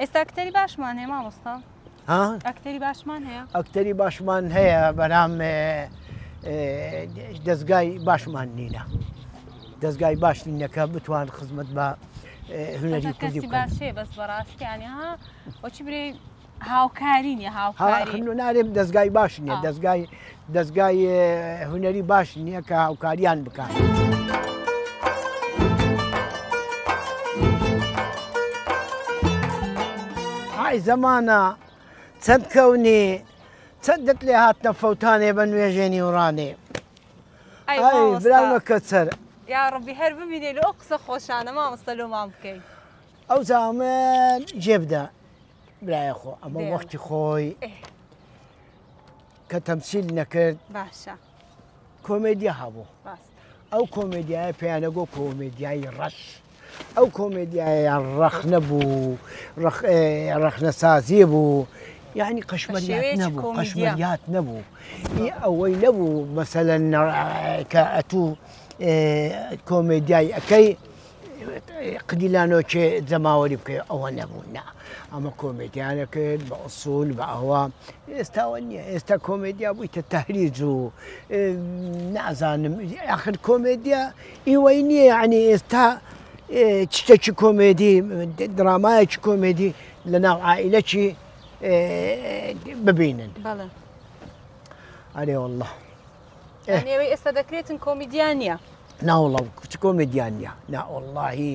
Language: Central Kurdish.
ئێستا ئەکتەری باشمان هەیە مامۆستا؟ ها؟ ئەکتەری باشمان هەیە؟ ئەکتەری باشمان هەیە بەرام دەستگای باشمان نینە. دەستگای باش نینەکە بتوان خزمەت بە هونەری کوردی بکەن. باشێ بەس بەڕاستیانی ها بۆچی برێ هاوکاری نیە هاوکاری نارێم دەستگای باش نییە دەستگای هونەری باش نییە کە هاوکاریان بکات. های زەمانە چەند کەونی چەندت لێ هاتنە فەوتانێ بە نوێژێنی وڕانێ براونەکە سەر یا ڕبی هەر ببینێ لە ئەو قسە خۆشانە مامۆستا لۆمان بکەیت. ئەو زامن جێبدا برایە خۆ ئەمە وەختی خۆی کە تەمسیل نەکرد باشە کۆمێدیا هەبوو. ئەو کۆمێدیایە پێیانەگۆ کۆمێدیایی ڕەش. ئەو کۆمێدیایان ڕەخ نەبوو ڕەخنەسازی بوو یعنی قەشمەریات نەبوو ئەوەی نەبوو مەسەلەن کە ئەتوو کۆمێدیای ئەەکەی قدیلانۆکێ جەماوەری بکەی ئەوە نەبوو نا ئەمە کۆمێدیانەکرد بە ئوسول بە ئەوە ئێستاوە نییە ئێستا کۆمێدیا بوویتە تەهریج و نازانم آخر کۆمێدیا ئیوەی نییە یعنی ئێستا شتێکی کۆمێدی درامایەکی کۆمێدی لە ناو عائیلەکی ببینن ئەرێ وەڵڵا ئێوەی ئێستا دەکرێتن کۆمیدیان نییە ناوەڵڵا کۆمێدیان نییە ناوەڵڵاهی